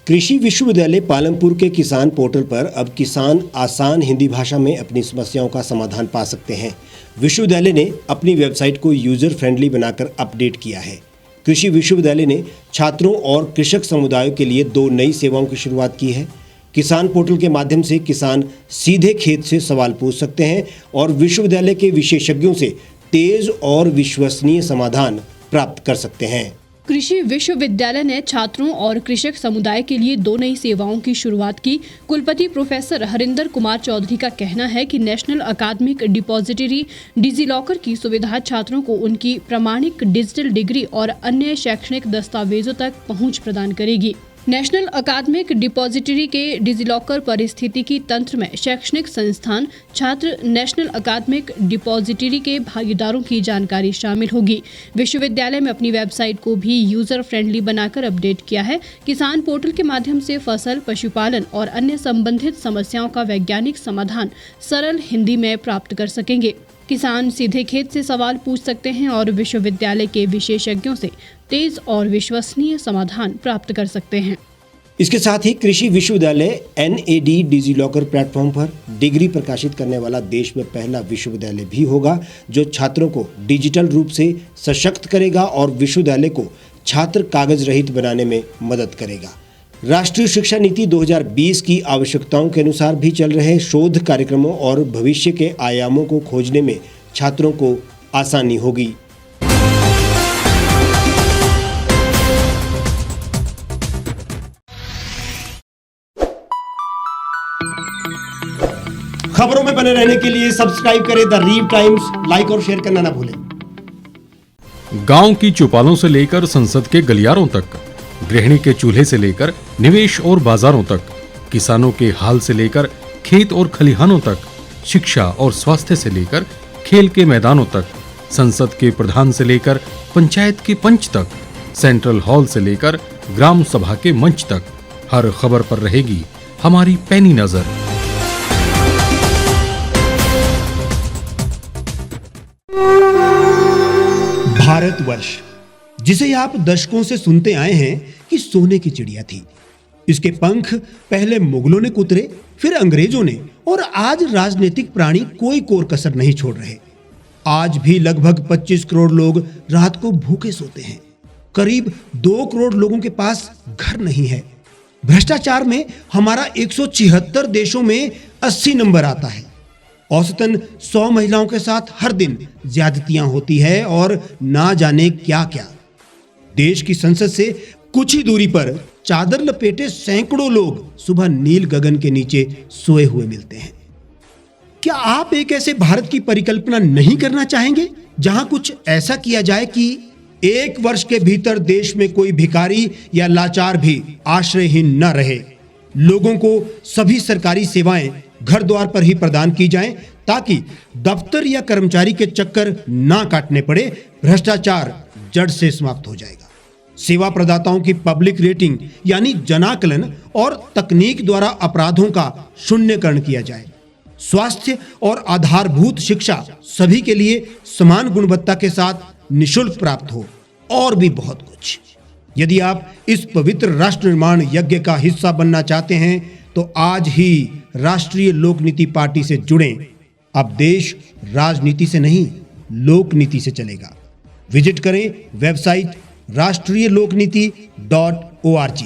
कृषि विश्वविद्यालय पालमपुर के किसान पोर्टल पर अब किसान आसान हिंदी भाषा में अपनी समस्याओं का समाधान पा सकते हैं। विश्वविद्यालय ने अपनी वेबसाइट को यूजर फ्रेंडली बनाकर अपडेट किया है। कृषि विश्वविद्यालय ने छात्रों और कृषक समुदायों के लिए 2 नई सेवाओं की शुरुआत की है। किसान पोर्टल के माध्यम से किसान सीधे खेत से सवाल पूछ सकते हैं और विश्वविद्यालय के विशेषज्ञों से तेज और विश्वसनीय समाधान प्राप्त कर सकते हैं। कृषि विश्वविद्यालय ने छात्रों और कृषक समुदाय के लिए 2 नई सेवाओं की शुरुआत की। कुलपति प्रोफेसर हरिंदर कुमार चौधरी का कहना है कि नेशनल अकादमिक डिपॉजिटरी डिजीलॉकर की सुविधा छात्रों को उनकी प्रमाणिक डिजिटल डिग्री और अन्य शैक्षणिक दस्तावेजों तक पहुंच प्रदान करेगी। नेशनल अकादमिक डिपॉजिटरी के डिजीलॉकर पारिस्थितिकी तंत्र में शैक्षणिक संस्थान, छात्र, नेशनल अकादमिक डिपॉजिटरी के भागीदारों की जानकारी शामिल होगी। विश्वविद्यालय में अपनी वेबसाइट को भी यूजर फ्रेंडली बनाकर अपडेट किया है। किसान पोर्टल के माध्यम से फसल, पशुपालन और अन्य संबंधित समस्याओं का वैज्ञानिक समाधान सरल हिंदी में प्राप्त कर सकेंगे। किसान सीधे खेत से सवाल पूछ सकते हैं और विश्वविद्यालय के विशेषज्ञों से तेज और विश्वसनीय समाधान प्राप्त कर सकते हैं। इसके साथ ही कृषि विश्वविद्यालय NAD डिजीलॉकर प्लेटफॉर्म पर डिग्री प्रकाशित करने वाला देश में पहला विश्वविद्यालय भी होगा, जो छात्रों को डिजिटल रूप से सशक्त करेगा और विश्वविद्यालय को छात्र कागज रहित बनाने में मदद करेगा। राष्ट्रीय शिक्षा नीति 2020 की आवश्यकताओं के अनुसार भी चल रहे शोध कार्यक्रमों और भविष्य के आयामों को खोजने में छात्रों को आसानी होगी। खबरों में बने रहने के लिए सब्सक्राइब करें द रीव टाइम्स, लाइक और शेयर करना ना भूलें। गांव की चौपालों से लेकर संसद के गलियारों तक, गृहिणी के चूल्हे से लेकर निवेश और बाजारों तक, किसानों के हाल से लेकर खेत और खलिहानों तक, शिक्षा और स्वास्थ्य से लेकर खेल के मैदानों तक, संसद के प्रधान से लेकर पंचायत के पंच तक, सेंट्रल हॉल से लेकर ग्राम सभा के मंच तक, हर खबर पर रहेगी हमारी पैनी नजर। भारतवर्ष, जिसे आप दशकों से सुनते आए हैं कि सोने की चिड़िया थी। इसके पंख पहले मुगलों ने कुतरे, फिर अंग्रेजों ने, और आज राजनीतिक प्राणी कोई कोर कसर नहीं छोड़ रहे। आज भी लगभग 25 करोड़ लोग रात को भूखे सोते हैं। करीब 2 करोड़ लोगों के पास घर नहीं है। भ्रष्टाचार में हमारा 176 देशों में 80 नंबर आता है। औसतन 100 महिलाओं के साथ हर दिन ज्यादतियां होती है और ना जाने क्या क्या। देश की संसद से कुछ ही दूरी पर चादर लपेटे सैकड़ों लोग सुबह नील गगन के नीचे सोए हुए मिलते हैं। क्या आप एक ऐसे भारत की परिकल्पना नहीं करना चाहेंगे जहां कुछ ऐसा किया जाए कि 1 वर्ष के भीतर देश में कोई भिखारी या लाचार भी आश्रयहीन न रहे? लोगों को सभी सरकारी सेवाएं घर द्वार पर ही प्रदान की जाएं, ताकि दफ्तर या कर्मचारी के चक्कर ना काटने पड़े। भ्रष्टाचार जड़ से समाप्त हो जाएगा। सेवा प्रदाताओं की पब्लिक रेटिंग यानी जनाकलन और तकनीक द्वारा अपराधों का शून्यकरण किया जाए। स्वास्थ्य और आधारभूत शिक्षा सभी के लिए समान गुणवत्ता के साथ निःशुल्क प्राप्त हो, और भी बहुत कुछ। यदि आप इस पवित्र राष्ट्र निर्माण यज्ञ का हिस्सा बनना चाहते हैं तो आज ही राष्ट्रीय लोक नीति पार्टी से जुड़ें। अब देश राजनीति से नहीं, लोक नीति से चलेगा। विजिट करें वेबसाइट rashtriyalokniti.org।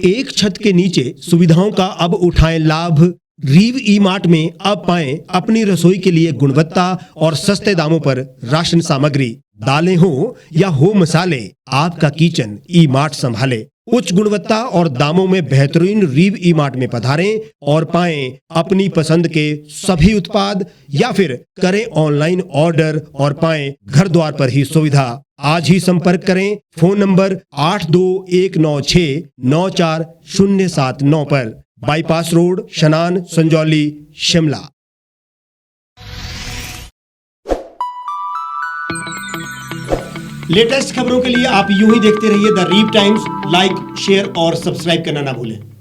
एक छत के नीचे सुविधाओं का अब उठाएं लाभ। रीव ई मार्ट में अब पाएं अपनी रसोई के लिए गुणवत्ता और सस्ते दामों पर राशन सामग्री। दालें हो या हो मसाले, आपका किचन ई मार्ट संभाले। उच्च गुणवत्ता और दामों में बेहतरीन रीव ई मार्ट में पधारें और पाएं अपनी पसंद के सभी उत्पाद, या फिर करें ऑनलाइन ऑर्डर और पाएं घर द्वार पर ही सुविधा। आज ही संपर्क करें फोन नंबर 8219694079 पर, बाईपास रोड, शनान, संजौली, शिमला। लेटेस्ट खबरों के लिए आप यूं ही देखते रहिए द रीव टाइम्स। लाइक, शेयर और सब्सक्राइब करना ना भूलें।